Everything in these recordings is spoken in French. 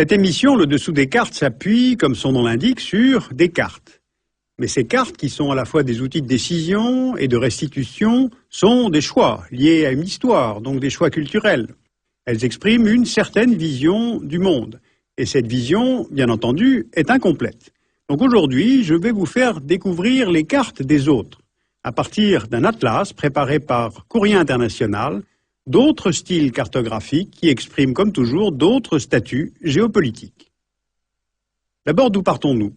Cette émission, le dessous des cartes, s'appuie, comme son nom l'indique, sur des cartes. Mais ces cartes, qui sont à la fois des outils de décision et de restitution, sont des choix liés à une histoire, donc des choix culturels. Elles expriment une certaine vision du monde. Et cette vision, bien entendu, est incomplète. Donc aujourd'hui, je vais vous faire découvrir les cartes des autres, à partir d'un atlas préparé par Courrier International, d'autres styles cartographiques qui expriment, comme toujours, d'autres statuts géopolitiques. D'abord, d'où partons-nous?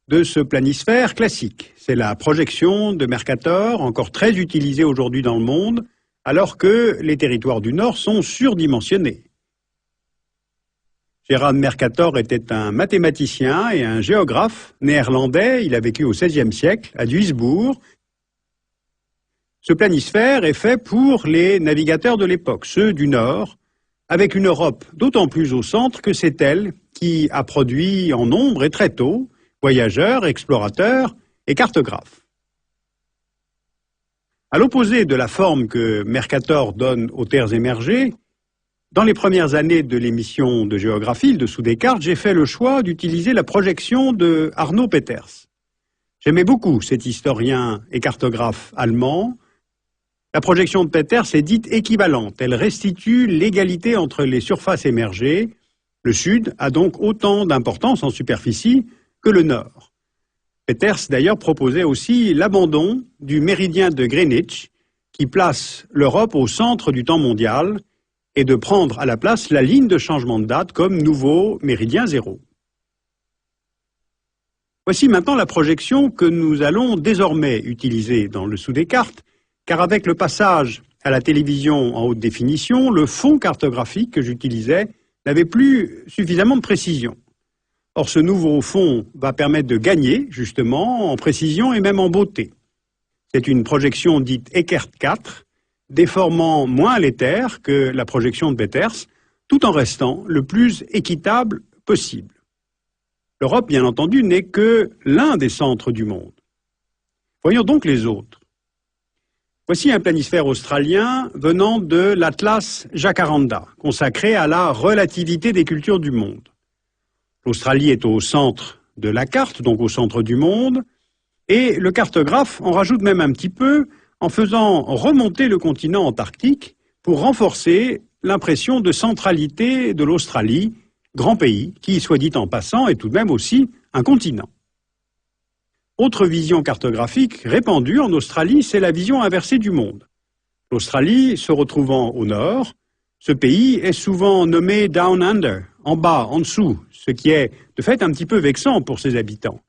De ce planisphère classique. C'est la projection de Mercator, encore très utilisée aujourd'hui dans le monde, alors que les territoires du Nord sont surdimensionnés. Gerard Mercator était un mathématicien et un géographe néerlandais. Il a vécu au XVIe siècle, à Duisbourg. Ce planisphère est fait pour les navigateurs de l'époque, ceux du Nord, avec une Europe d'autant plus au centre que c'est elle qui a produit en nombre et très tôt voyageurs, explorateurs et cartographes. À l'opposé de la forme que Mercator donne aux terres émergées, dans les premières années de l'émission de géographie, le dessous des cartes, j'ai fait le choix d'utiliser la projection de Arno Peters. J'aimais beaucoup cet historien et cartographe allemand. La projection de Peters est dite équivalente. Elle restitue l'égalité entre les surfaces émergées. Le Sud a donc autant d'importance en superficie que le Nord. Peters, d'ailleurs, proposait aussi l'abandon du méridien de Greenwich, qui place l'Europe au centre du temps mondial, et de prendre à la place la ligne de changement de date comme nouveau méridien zéro. Voici maintenant la projection que nous allons désormais utiliser dans le dessous des cartes, car avec le passage à la télévision en haute définition, le fond cartographique que j'utilisais n'avait plus suffisamment de précision. Or, ce nouveau fond va permettre de gagner, justement, en précision et même en beauté. C'est une projection dite Eckert 4, déformant moins les terres que la projection de Peters, tout en restant le plus équitable possible. L'Europe, bien entendu, n'est que l'un des centres du monde. Voyons donc les autres. Voici un planisphère australien venant de l'Atlas Jacaranda, consacré à la relativité des cultures du monde. L'Australie est au centre de la carte, donc au centre du monde, et le cartographe en rajoute même un petit peu en faisant remonter le continent antarctique pour renforcer l'impression de centralité de l'Australie, grand pays, qui, soit dit en passant, est tout de même aussi un continent. Autre vision cartographique répandue en Australie, c'est la vision inversée du monde. L'Australie se retrouvant au nord, ce pays est souvent nommé Down Under, en bas, en dessous, ce qui est de fait un petit peu vexant pour ses habitants.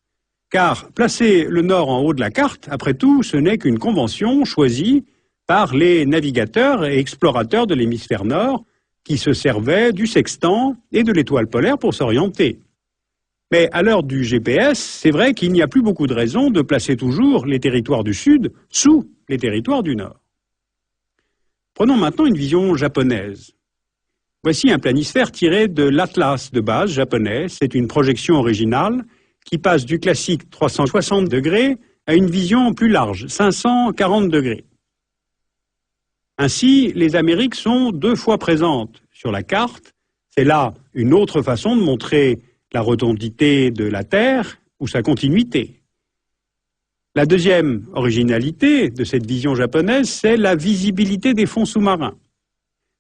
Car placer le nord en haut de la carte, après tout, ce n'est qu'une convention choisie par les navigateurs et explorateurs de l'hémisphère nord qui se servaient du sextant et de l'étoile polaire pour s'orienter. Mais à l'heure du GPS, c'est vrai qu'il n'y a plus beaucoup de raisons de placer toujours les territoires du Sud sous les territoires du Nord. Prenons maintenant une vision japonaise. Voici un planisphère tiré de l'Atlas de base japonais. C'est une projection originale qui passe du classique 360 degrés à une vision plus large, 540 degrés. Ainsi, les Amériques sont 2 fois présentes sur la carte. C'est là une autre façon de montrer la rotondité de la Terre ou sa continuité. La deuxième originalité de cette vision japonaise, c'est la visibilité des fonds sous-marins.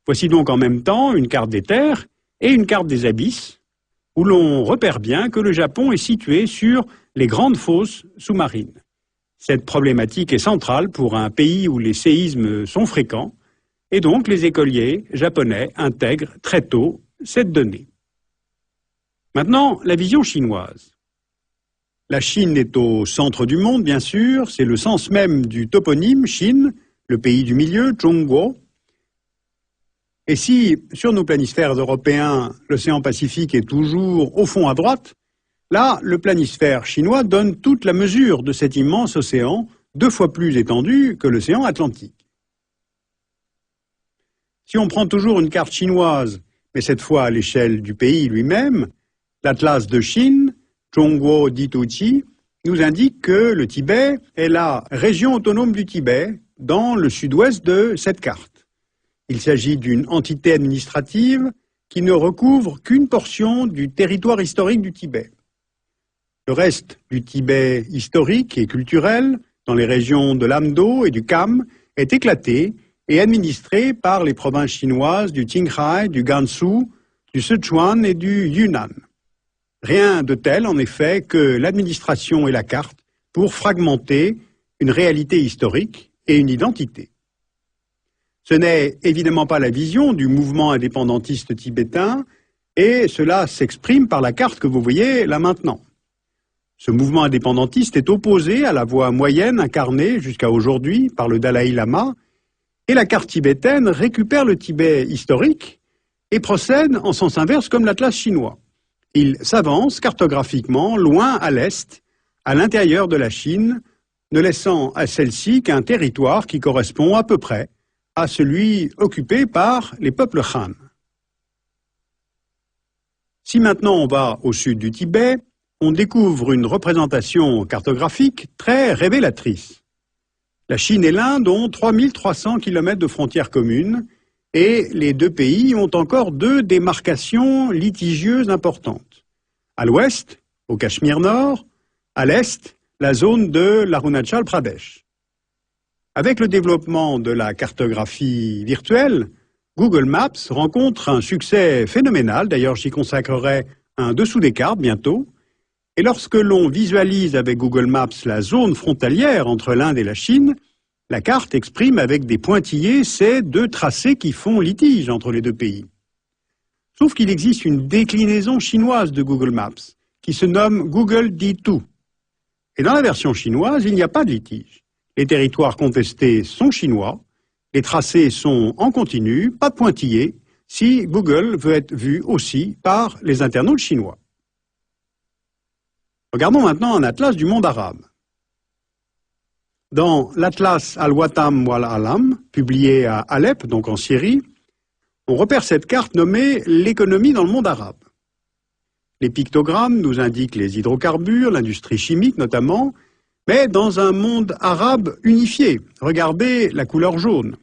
Voici donc en même temps une carte des terres et une carte des abysses, où l'on repère bien que le Japon est situé sur les grandes fosses sous-marines. Cette problématique est centrale pour un pays où les séismes sont fréquents, et donc les écoliers japonais intègrent très tôt cette donnée. Maintenant, la vision chinoise. La Chine est au centre du monde, bien sûr, c'est le sens même du toponyme Chine, le pays du milieu, Zhongguo. Et si, sur nos planisphères européens, l'océan Pacifique est toujours au fond à droite, là, le planisphère chinois donne toute la mesure de cet immense océan, 2 fois plus étendu que l'océan Atlantique. Si on prend toujours une carte chinoise, mais cette fois à l'échelle du pays lui-même, l'Atlas de Chine, Zhongguo Dituchi, nous indique que le Tibet est la région autonome du Tibet dans le sud-ouest de cette carte. Il s'agit d'une entité administrative qui ne recouvre qu'une portion du territoire historique du Tibet. Le reste du Tibet historique et culturel, dans les régions de l'Amdo et du Kham, est éclaté et administré par les provinces chinoises du Qinghai, du Gansu, du Sichuan et du Yunnan. Rien de tel, en effet, que l'administration et la carte pour fragmenter une réalité historique et une identité. Ce n'est évidemment pas la vision du mouvement indépendantiste tibétain, et cela s'exprime par la carte que vous voyez là maintenant. Ce mouvement indépendantiste est opposé à la voie moyenne incarnée jusqu'à aujourd'hui par le Dalai Lama, et la carte tibétaine récupère le Tibet historique et procède en sens inverse comme l'Atlas chinois. Il s'avance cartographiquement loin à l'est, à l'intérieur de la Chine, ne laissant à celle-ci qu'un territoire qui correspond à peu près à celui occupé par les peuples Han. Si maintenant on va au sud du Tibet, on découvre une représentation cartographique très révélatrice. La Chine et l'Inde ont 3300 km de frontières communes et les deux pays ont encore deux démarcations litigieuses importantes. À l'ouest, au Cachemire Nord, à l'est, la zone de l'Arunachal Pradesh. Avec le développement de la cartographie virtuelle, Google Maps rencontre un succès phénoménal, d'ailleurs j'y consacrerai un dessous des cartes bientôt, et lorsque l'on visualise avec Google Maps la zone frontalière entre l'Inde et la Chine, la carte exprime avec des pointillés ces deux tracés qui font litige entre les deux pays. Sauf qu'il existe une déclinaison chinoise de Google Maps, qui se nomme Google D2. Et dans la version chinoise, il n'y a pas de litige. Les territoires contestés sont chinois, les tracés sont en continu, pas de pointillés, si Google veut être vu aussi par les internautes chinois. Regardons maintenant un atlas du monde arabe. Dans l'Atlas al-Watam wal-Alam, publié à Alep, donc en Syrie, on repère cette carte nommée « L'économie dans le monde arabe ». Les pictogrammes nous indiquent les hydrocarbures, l'industrie chimique notamment, mais dans un monde arabe unifié. Regardez la couleur jaune.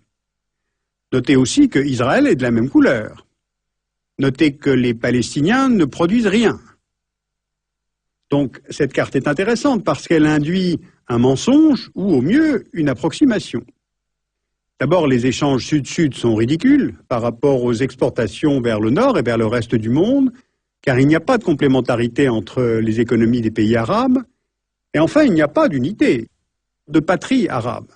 Notez aussi que Israël est de la même couleur. Notez que les Palestiniens ne produisent rien. Donc cette carte est intéressante parce qu'elle induit un mensonge ou au mieux une approximation. D'abord, les échanges sud-sud sont ridicules par rapport aux exportations vers le nord et vers le reste du monde, car il n'y a pas de complémentarité entre les économies des pays arabes, et enfin il n'y a pas d'unité, de patrie arabe.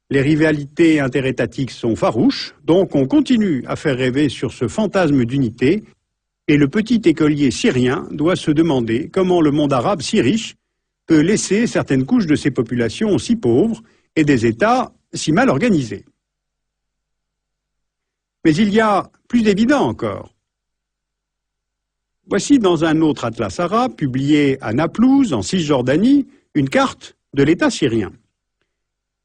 Les rivalités interétatiques sont farouches, donc on continue à faire rêver sur ce fantasme d'unité, et le petit écolier syrien doit se demander comment le monde arabe si riche peut laisser certaines couches de ses populations si pauvres et des États si mal organisés. Mais il y a plus évident encore. Voici dans un autre atlas arabe, publié à Naplouse, en Cisjordanie, une carte de l'État syrien.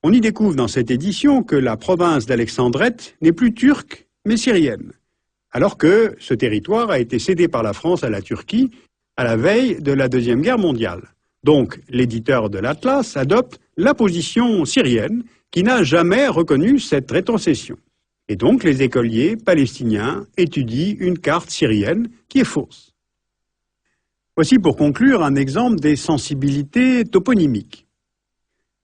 On y découvre dans cette édition que la province d'Alexandrette n'est plus turque, mais syrienne, alors que ce territoire a été cédé par la France à la Turquie à la veille de la Deuxième Guerre mondiale. Donc, l'éditeur de l'Atlas adopte la position syrienne qui n'a jamais reconnu cette rétrocession. Et donc, les écoliers palestiniens étudient une carte syrienne qui est fausse. Voici pour conclure un exemple des sensibilités toponymiques.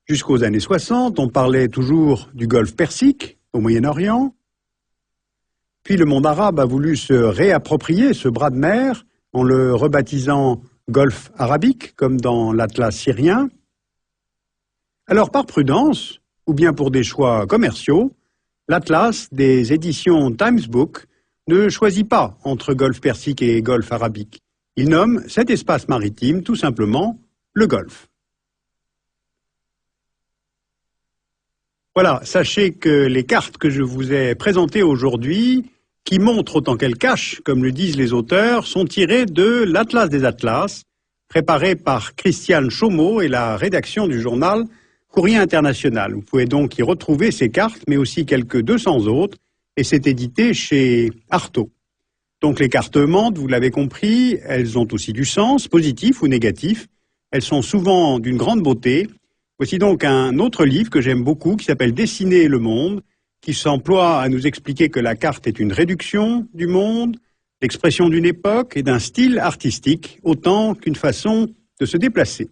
Jusqu'aux années 60, on parlait toujours du golfe Persique au Moyen-Orient. Puis le monde arabe a voulu se réapproprier ce bras de mer en le rebaptisant golfe arabique, comme dans l'Atlas syrien. Alors par prudence, ou bien pour des choix commerciaux, l'Atlas des éditions Times Book ne choisit pas entre golfe persique et golfe arabique. Il nomme cet espace maritime tout simplement le golfe. Voilà, sachez que les cartes que je vous ai présentées aujourd'hui, qui montrent autant qu'elles cachent, comme le disent les auteurs, sont tirées de l'Atlas des Atlas, préparé par Christiane Chaumeau et la rédaction du journal Courrier International. Vous pouvez donc y retrouver ces cartes, mais aussi quelques 200 autres, et c'est édité chez Artaud. Donc les cartes mentent, vous l'avez compris, elles ont aussi du sens, positif ou négatif. Elles sont souvent d'une grande beauté. Voici donc un autre livre que j'aime beaucoup, qui s'appelle « Dessiner le monde », qui s'emploie à nous expliquer que la carte est une réduction du monde, l'expression d'une époque et d'un style artistique, autant qu'une façon de se déplacer.